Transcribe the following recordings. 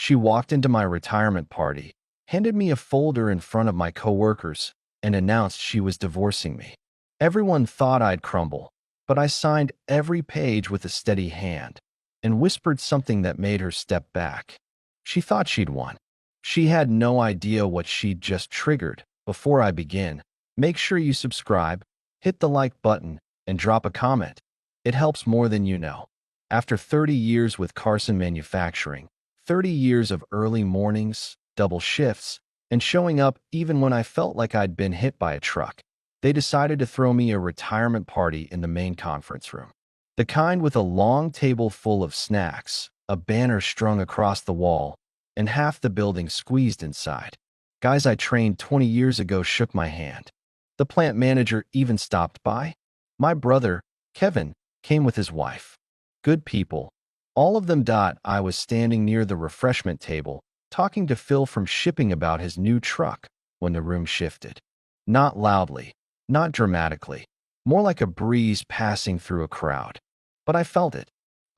She walked into my retirement party, handed me a folder in front of my coworkers, and announced she was divorcing me. Everyone thought I'd crumble, but I signed every page with a steady hand and whispered something that made her step back. She thought she'd won. She had no idea what she'd just triggered. Before I begin, make sure you subscribe, hit the like button, and drop a comment. It helps more than you know. After 30 years with Carson Manufacturing, 30 years of early mornings, double shifts, and showing up even when I felt like I'd been hit by a truck, they decided to throw me a retirement party in the main conference room. The kind with a long table full of snacks, a banner strung across the wall, and half the building squeezed inside. Guys I trained 20 years ago shook my hand. The plant manager even stopped by. My brother, Kevin, came with his wife. Good people. All of them. I was standing near the refreshment table, talking to Phil from shipping about his new truck, when the room shifted. Not loudly, not dramatically, more like a breeze passing through a crowd. But I felt it.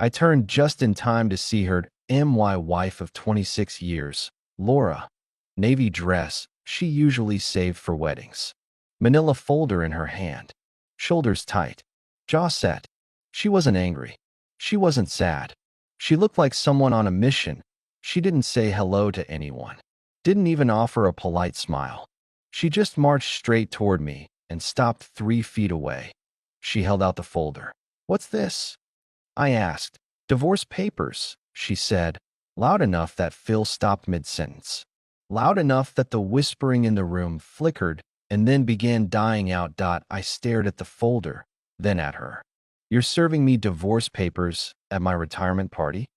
I turned just in time to see her my wife of 26 years, Laura. Navy dress she usually saved for weddings. Manila folder in her hand. Shoulders tight. Jaw set. She wasn't angry. She wasn't sad. She looked like someone on a mission. She didn't say hello to anyone. Didn't even offer a polite smile. She just marched straight toward me and stopped 3 feet away. She held out the folder. "What's this?" I asked. "Divorce papers," she said, loud enough that Phil stopped mid-sentence. Loud enough that the whispering in the room flickered and then began dying out. I stared at the folder, then at her. "You're serving me divorce papers at my retirement party?"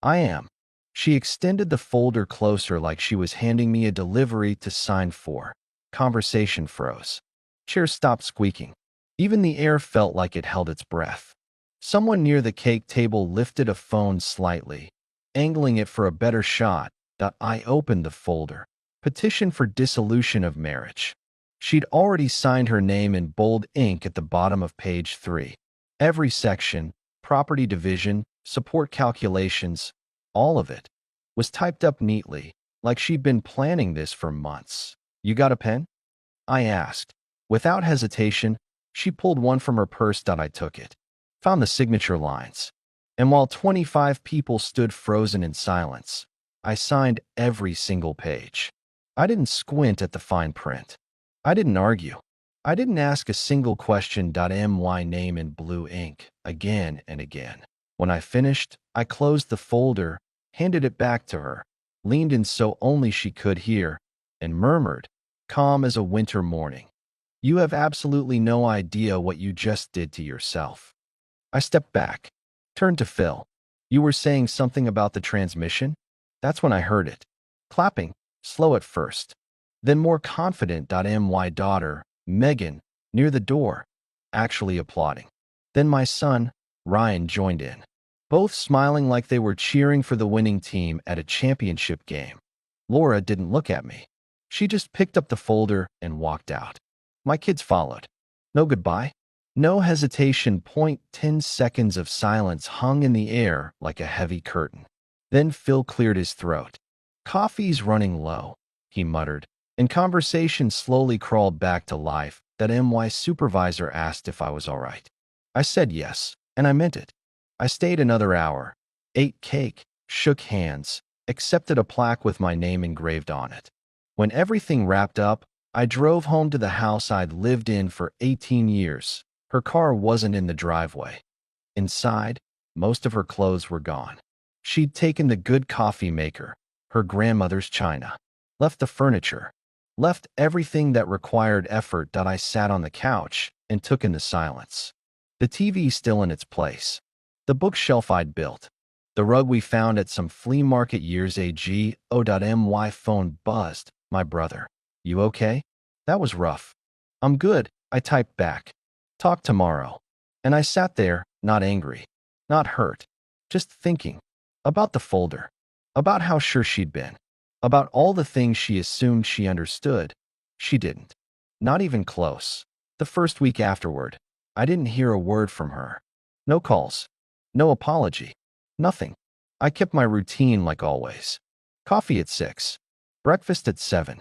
"I am." She extended the folder closer like she was handing me a delivery to sign for. Conversation froze. Chairs stopped squeaking. Even the air felt like it held its breath. Someone near the cake table lifted a phone slightly, angling it for a better shot. I opened the folder. Petition for dissolution of marriage. She'd already signed her name in bold ink at the bottom of page 3. Every section, property division, support calculations, all of it, was typed up neatly, like she'd been planning this for months. "You got a pen?" I asked. Without hesitation, she pulled one from her purse. I took it. Found the signature lines. And while 25 people stood frozen in silence, I signed every single page. I didn't squint at the fine print. I didn't argue. I didn't ask a single question. My name in blue ink, again and again. When I finished, I closed the folder, handed it back to her, leaned in so only she could hear, and murmured, calm as a winter morning, "You have absolutely no idea what you just did to yourself." I stepped back, turned to Phil. "You were saying something about the transmission?" That's when I heard it. Clapping, slow at first, then more confident. My daughter, Megan, near the door, actually applauding. Then my son, Ryan, joined in, both smiling like they were cheering for the winning team at a championship game. Laura didn't look at me. She just picked up the folder and walked out. My kids followed. No goodbye, no hesitation. 10 seconds of silence hung in the air like a heavy curtain. Then Phil cleared his throat. "Coffee's running low," he muttered, and conversation slowly crawled back to life. My supervisor asked if I was all right. I said yes, and I meant it. I stayed another hour, ate cake, shook hands, accepted a plaque with my name engraved on it. When everything wrapped up, I drove home to the house I'd lived in for 18 years. Her car wasn't in the driveway. Inside, most of her clothes were gone. She'd taken the good coffee maker, her grandmother's china, left the furniture, left everything that required effort. I sat on the couch and took in the silence. The TV still in its place. The bookshelf I'd built. The rug we found at some flea market years ago. My phone buzzed. "My brother. You okay?" "That was rough." "I'm good," I typed back. "Talk tomorrow." And I sat there, not angry, not hurt, just thinking. About the folder. About how sure she'd been. About all the things she assumed she understood. She didn't. Not even close. The first week afterward, I didn't hear a word from her. No calls. No apology. Nothing. I kept my routine like always. Coffee at 6. Breakfast at 7.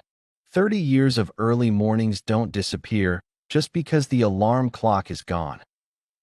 30 years of early mornings don't disappear just because the alarm clock is gone.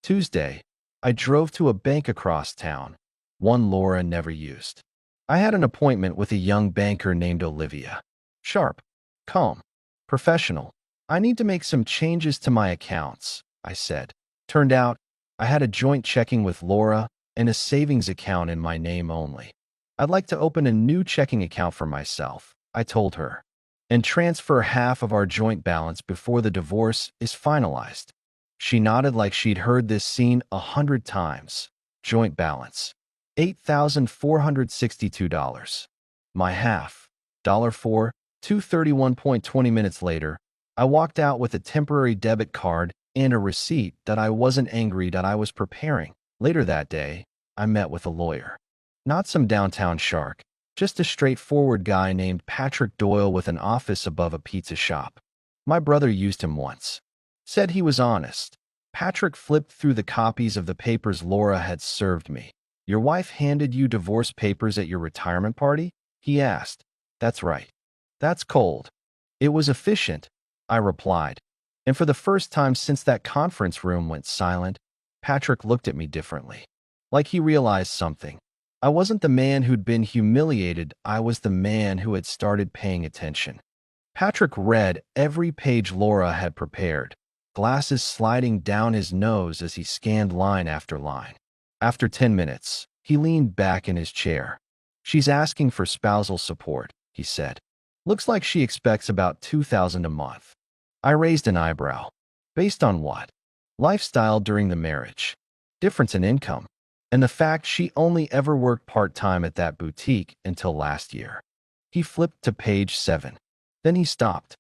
Tuesday, I drove to a bank across town, one Laura never used. I had an appointment with a young banker named Olivia. Sharp, calm, professional. I need to make some changes to my accounts, I said. Turned out, I had a joint checking with Laura and a savings account in my name only. I'd like to open a new checking account for myself, I told her, and transfer half of our joint balance before the divorce is finalized. She nodded like she'd heard this scene 100 times. Joint balance. $8,462. My half. $4. 231.20 minutes later, I walked out with a temporary debit card and a receipt that I wasn't angry that I was preparing. Later that day, I met with a lawyer. Not some downtown shark, just a straightforward guy named Patrick Doyle with an office above a pizza shop. My brother used him once. Said he was honest. Patrick flipped through the copies of the papers Laura had served me. Your wife handed you divorce papers at your retirement party? He asked. That's right. That's cold. It was efficient, I replied. And for the first time since that conference room went silent, Patrick looked at me differently. Like he realized something. I wasn't the man who'd been humiliated, I was the man who had started paying attention. Patrick read every page Laura had prepared, glasses sliding down his nose as he scanned line after line. After 10 minutes, he leaned back in his chair. She's asking for spousal support, he said. Looks like she expects about $2,000 a month. I raised an eyebrow. Based on what? Lifestyle during the marriage, difference in income, and the fact she only ever worked part-time at that boutique until last year. He flipped to page 7. Then he stopped.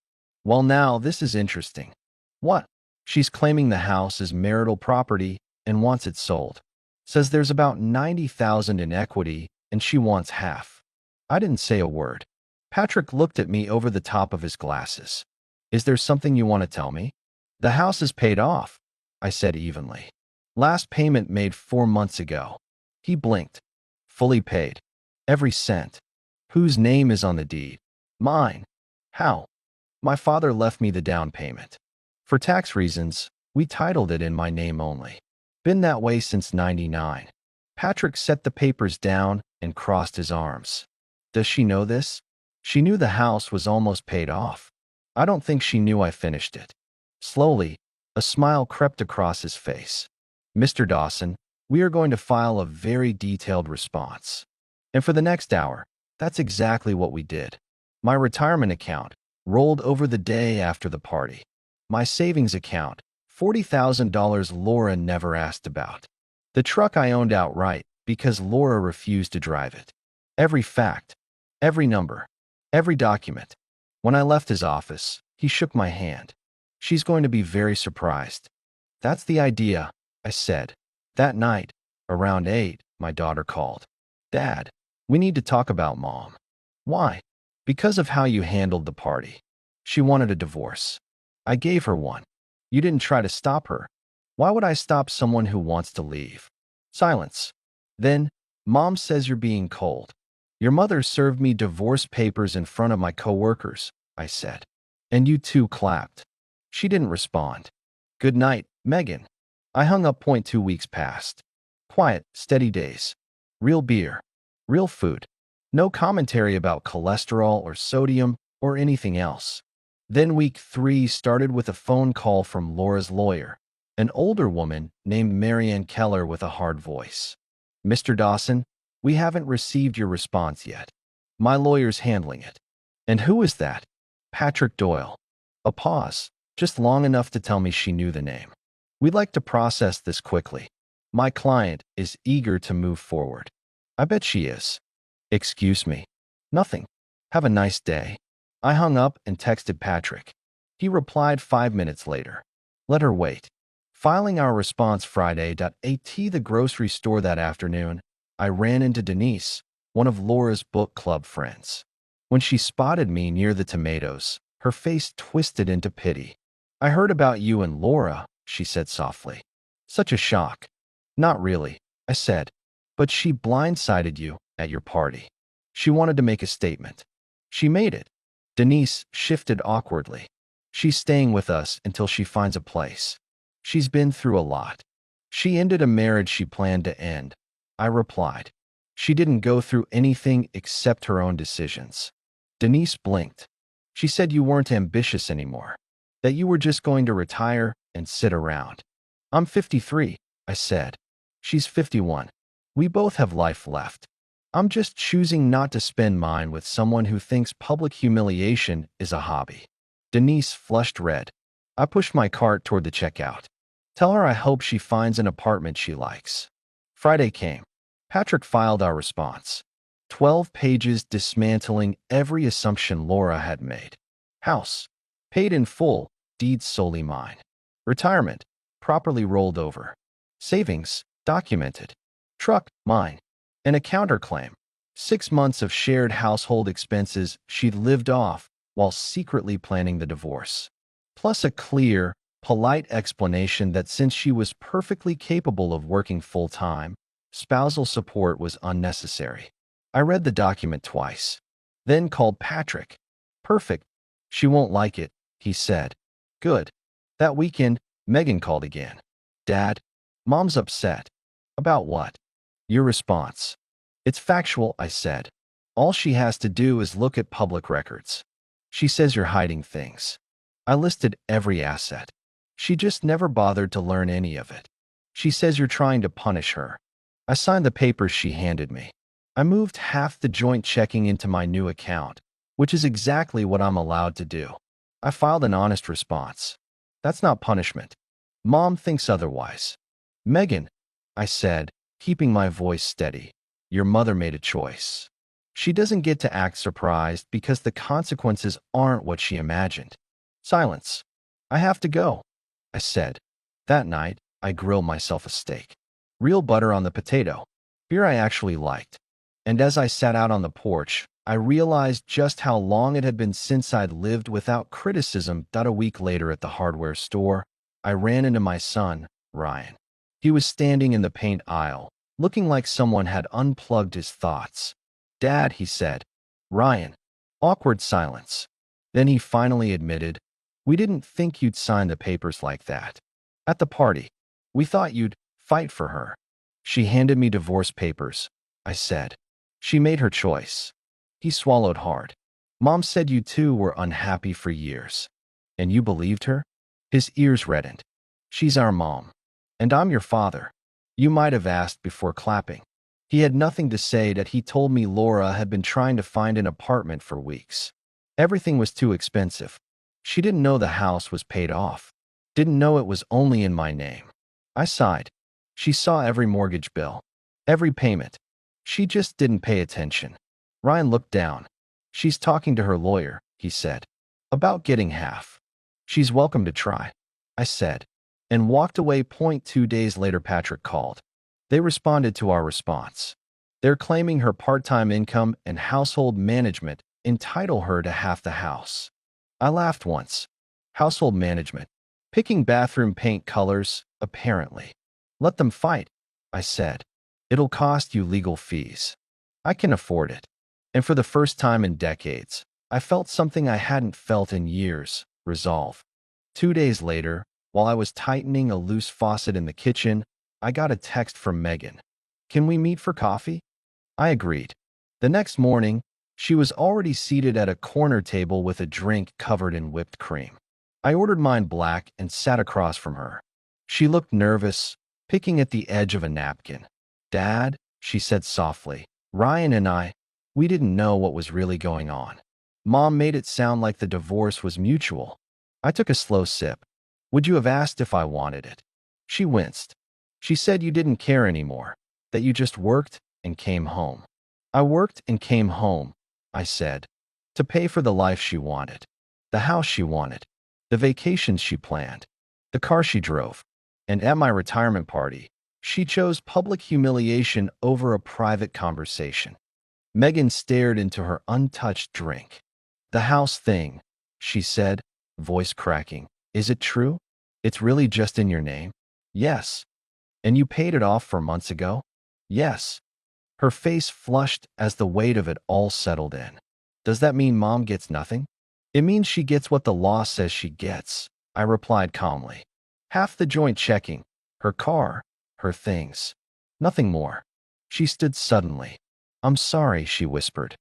Well, now this is interesting. What? She's claiming the house is marital property and wants it sold. Says there's about $90,000 in equity and she wants half. I didn't say a word. Patrick looked at me over the top of his glasses. Is there something you want to tell me? The house is paid off, I said evenly. Last payment made 4 months ago. He blinked. Fully paid. Every cent. Whose name is on the deed? Mine. How? My father left me the down payment. For tax reasons, we titled it in my name only. Been that way since '99. Patrick set the papers down and crossed his arms. Does she know this? She knew the house was almost paid off. I don't think she knew I finished it. Slowly, a smile crept across his face. Mr. Dawson, we are going to file a very detailed response. And for the next hour, that's exactly what we did. My retirement account rolled over the day after the party. My savings account, $40,000 Laura never asked about. The truck I owned outright because Laura refused to drive it. Every fact, every number, every document. When I left his office, he shook my hand. She's going to be very surprised. That's the idea, I said. That night, around 8, my daughter called. Dad, we need to talk about Mom. Why? Because of how you handled the party. She wanted a divorce. I gave her one. You didn't try to stop her. Why would I stop someone who wants to leave? Silence. Then, Mom says you're being cold. Your mother served me divorce papers in front of my coworkers, I said. And you two clapped. She didn't respond. Good night, Megan. I hung up. 2 weeks passed. Quiet, steady days. Real beer. Real food. No commentary about cholesterol or sodium or anything else. Then week 3 started with a phone call from Laura's lawyer, an older woman named Marianne Keller with a hard voice. Mr. Dawson, we haven't received your response yet. My lawyer's handling it. And who is that? Patrick Doyle. A pause, just long enough to tell me she knew the name. We'd like to process this quickly. My client is eager to move forward. I bet she is. Excuse me. Nothing. Have a nice day. I hung up and texted Patrick. He replied 5 minutes later. Let her wait. Filing our response Friday. At the grocery store that afternoon, I ran into Denise, one of Laura's book club friends. When she spotted me near the tomatoes, her face twisted into pity. I heard about you and Laura, she said softly. Such a shock. Not really, I said. But she blindsided you at your party. She wanted to make a statement. She made it. Denise shifted awkwardly. She's staying with us until she finds a place. She's been through a lot. She ended a marriage she planned to end. I replied. She didn't go through anything except her own decisions. Denise blinked. She said you weren't ambitious anymore, that you were just going to retire and sit around. I'm 53, I said. She's 51. We both have life left. I'm just choosing not to spend mine with someone who thinks public humiliation is a hobby. Denise flushed red. I pushed my cart toward the checkout. Tell her I hope she finds an apartment she likes. Friday came. Patrick filed our response. 12 pages dismantling every assumption Laura had made. House. Paid in full, deeds solely mine. Retirement. Properly rolled over. Savings. Documented. Truck. Mine. And a counterclaim. 6 months of shared household expenses she'd lived off while secretly planning the divorce. Plus a clear, polite explanation that since she was perfectly capable of working full-time, spousal support was unnecessary. I read the document twice, then called Patrick. Perfect. She won't like it, he said. Good. That weekend, Megan called again. Dad, Mom's upset. About what? Your response. It's factual, I said. All she has to do is look at public records. She says you're hiding things. I listed every asset. She just never bothered to learn any of it. She says you're trying to punish her. I signed the papers she handed me. I moved half the joint checking into my new account, which is exactly what I'm allowed to do. I filed an honest response. That's not punishment. Mom thinks otherwise. Megan, I said, keeping my voice steady, your mother made a choice. She doesn't get to act surprised because the consequences aren't what she imagined. Silence. I have to go, I said. That night, I grilled myself a steak. Real butter on the potato. Beer I actually liked. And as I sat out on the porch, I realized just how long it had been since I'd lived without criticism. A week later at the hardware store, I ran into my son, Ryan. He was standing in the paint aisle, looking like someone had unplugged his thoughts. Dad, he said. Ryan. Awkward silence. Then he finally admitted, we didn't think you'd sign the papers like that. At the party, we thought you'd fight for her. She handed me divorce papers, I said. She made her choice. He swallowed hard. Mom said you two were unhappy for years. And you believed her? His ears reddened. She's our mom. And I'm your father. You might have asked before clapping. He had nothing to say that he told me Laura had been trying to find an apartment for weeks. Everything was too expensive. She didn't know the house was paid off. Didn't know it was only in my name. I sighed. She saw every mortgage bill. Every payment. She just didn't pay attention. Ryan looked down. She's talking to her lawyer, he said. About getting half. She's welcome to try, I said, and walked away. 2 days later, Patrick called. They responded to our response. They're claiming her part-time income and household management entitle her to half the house. I laughed once. Household management. Picking bathroom paint colors, apparently. Let them fight, I said. It'll cost you legal fees. I can afford it. And for the first time in decades, I felt something I hadn't felt in years, resolve. 2 days later, while I was tightening a loose faucet in the kitchen, I got a text from Megan. Can we meet for coffee? I agreed. The next morning, she was already seated at a corner table with a drink covered in whipped cream. I ordered mine black and sat across from her. She looked nervous, picking at the edge of a napkin. Dad, she said softly, Ryan and we didn't know what was really going on. Mom made it sound like the divorce was mutual. I took a slow sip. Would you have asked if I wanted it? She winced. She said you didn't care anymore, that you just worked and came home. I worked and came home, I said, to pay for the life she wanted, the house she wanted, the vacations she planned, the car she drove. And at my retirement party, she chose public humiliation over a private conversation. Megan stared into her untouched drink. The house thing, she said, voice cracking. Is it true? It's really just in your name? Yes. And you paid it off 4 months ago? Yes. Her face flushed as the weight of it all settled in. Does that mean Mom gets nothing? It means she gets what the law says she gets, I replied calmly. Half the joint checking, her car, her things. Nothing more. She stood suddenly. I'm sorry, she whispered.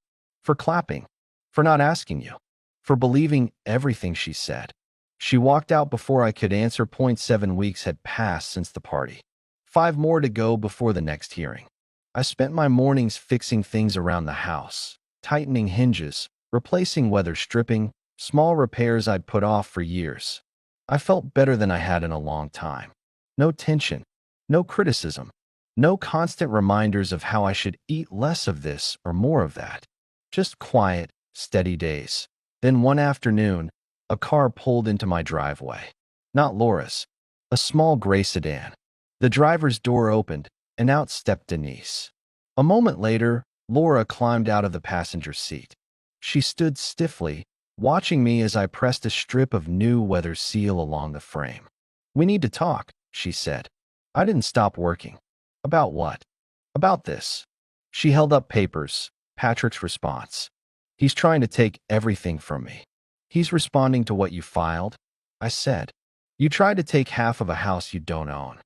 For clapping. For not asking you. For believing everything she said. She walked out before I could answer. 7 weeks had passed since the party. 5 more to go before the next hearing. I spent my mornings fixing things around the house, tightening hinges, replacing weather stripping, small repairs I'd put off for years. I felt better than I had in a long time. No tension, no criticism, no constant reminders of how I should eat less of this or more of that. Just quiet, steady days. Then one afternoon, a car pulled into my driveway. Not Laura's, a small gray sedan. The driver's door opened, and out stepped Denise. A moment later, Laura climbed out of the passenger seat. She stood stiffly, watching me as I pressed a strip of new weather seal along the frame. We need to talk, she said. I didn't stop working. About what? About this. She held up papers. Patrick's response. He's trying to take everything from me. He's responding to what you filed, I said. You tried to take half of a house you don't own.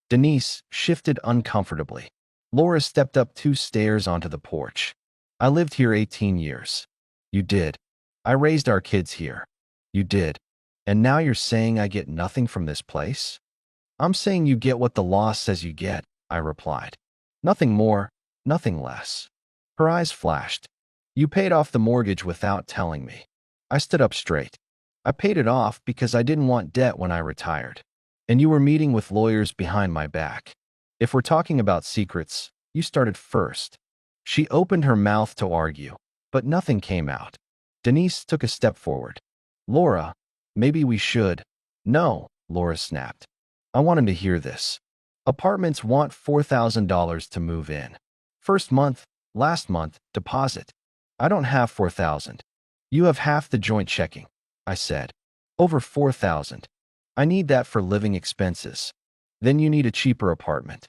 Denise shifted uncomfortably. Laura stepped up 2 stairs onto the porch. I lived here 18 years. You did. I raised our kids here. You did. And now you're saying I get nothing from this place? I'm saying you get what the law says you get, I replied. Nothing more, nothing less. Her eyes flashed. You paid off the mortgage without telling me. I stood up straight. I paid it off because I didn't want debt when I retired. And you were meeting with lawyers behind my back. If we're talking about secrets, you started first. She opened her mouth to argue, but nothing came out. Denise took a step forward. Laura, maybe we should. No, Laura snapped. I want him to hear this. Apartments want $4,000 to move in. First month, last month, deposit. I don't have 4,000. You have half the joint checking, I said. Over 4,000. I need that for living expenses. Then you need a cheaper apartment.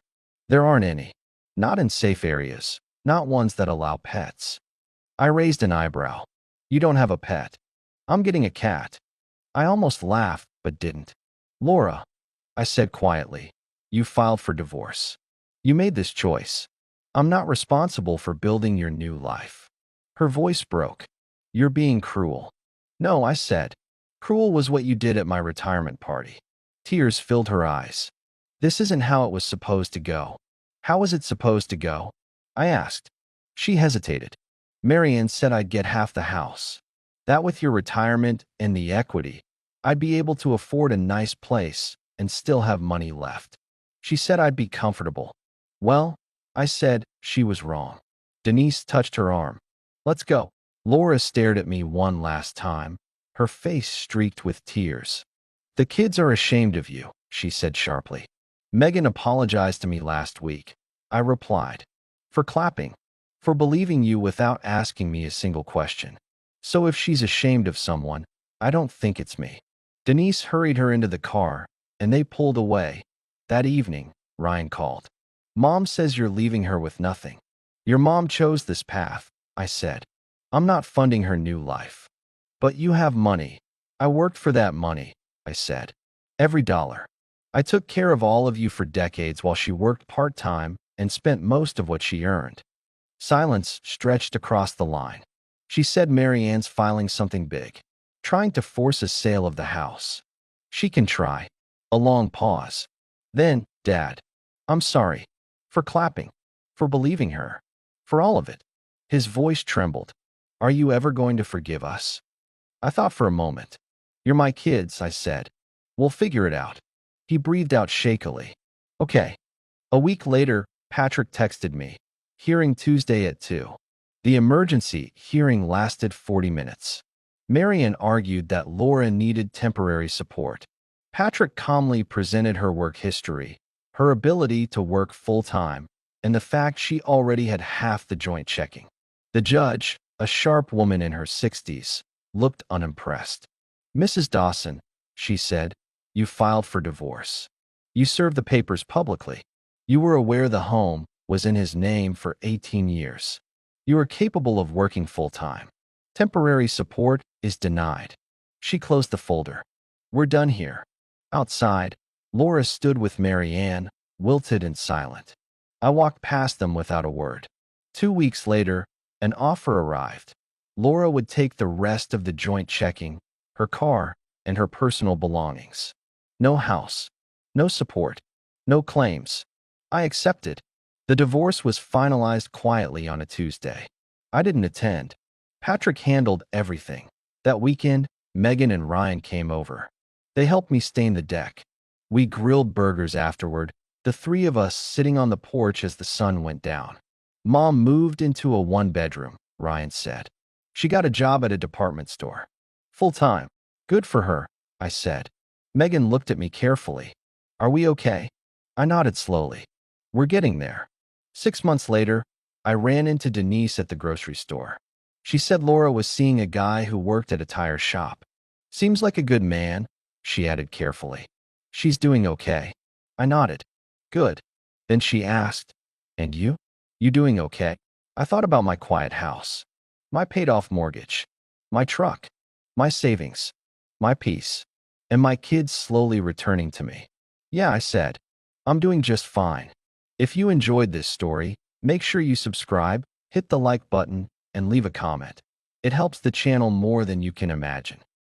There aren't any. Not in safe areas. Not ones that allow pets. I raised an eyebrow. You don't have a pet. I'm getting a cat. I almost laughed, but didn't. Laura, I said quietly, you filed for divorce. You made this choice. I'm not responsible for building your new life. Her voice broke. You're being cruel. No, I said. Cruel was what you did at my retirement party. Tears filled her eyes. This isn't how it was supposed to go. How was it supposed to go? I asked. She hesitated. Marianne said I'd get half the house. That with your retirement and the equity, I'd be able to afford a nice place and still have money left. She said I'd be comfortable. Well, I said, she was wrong. Denise touched her arm. Let's go. Laura stared at me one last time, her face streaked with tears. The kids are ashamed of you, she said sharply. Megan apologized to me last week. I replied. For clapping. For believing you without asking me a single question. So if she's ashamed of someone, I don't think it's me. Denise hurried her into the car, and they pulled away. That evening, Ryan called. Mom says you're leaving her with nothing. Your mom chose this path, I said. I'm not funding her new life. But you have money. I worked for that money, I said. Every dollar. I took care of all of you for decades while she worked part-time and spent most of what she earned. Silence stretched across the line. She said Marianne's filing something big, trying to force a sale of the house. She can try. A long pause. Then, Dad, I'm sorry. For clapping. For believing her. For all of it. His voice trembled. Are you ever going to forgive us? I thought for a moment. You're my kids, I said. We'll figure it out. He breathed out shakily. Okay. A week later, Patrick texted me. Hearing Tuesday at 2. The emergency hearing lasted 40 minutes. Marianne argued that Laura needed temporary support. Patrick calmly presented her work history, her ability to work full-time, and the fact she already had half the joint checking. The judge, a sharp woman in her 60s, looked unimpressed. Mrs. Dawson, she said, you filed for divorce. You served the papers publicly. You were aware the home, was in his name for 18 years. You are capable of working full-time. Temporary support is denied. She closed the folder. We're done here. Outside, Laura stood with Mary Ann, wilted and silent. I walked past them without a word. 2 weeks later, an offer arrived. Laura would take the rest of the joint checking, her car, and her personal belongings. No house, no support, no claims. I accepted. The divorce was finalized quietly on a Tuesday. I didn't attend. Patrick handled everything. That weekend, Megan and Ryan came over. They helped me stain the deck. We grilled burgers afterward, the three of us sitting on the porch as the sun went down. Mom moved into a one-bedroom, Ryan said. She got a job at a department store. Full-time. Good for her, I said. Megan looked at me carefully. Are we okay? I nodded slowly. We're getting there. 6 months later, I ran into Denise at the grocery store. She said Laura was seeing a guy who worked at a tire shop. Seems like a good man, she added carefully. She's doing okay. I nodded. Good. Then she asked, and you? You doing okay? I thought about my quiet house, my paid-off mortgage, my truck, my savings, my peace, and my kids slowly returning to me. Yeah, I said. I'm doing just fine. If you enjoyed this story, make sure you subscribe, hit the like button, and leave a comment. It helps the channel more than you can imagine.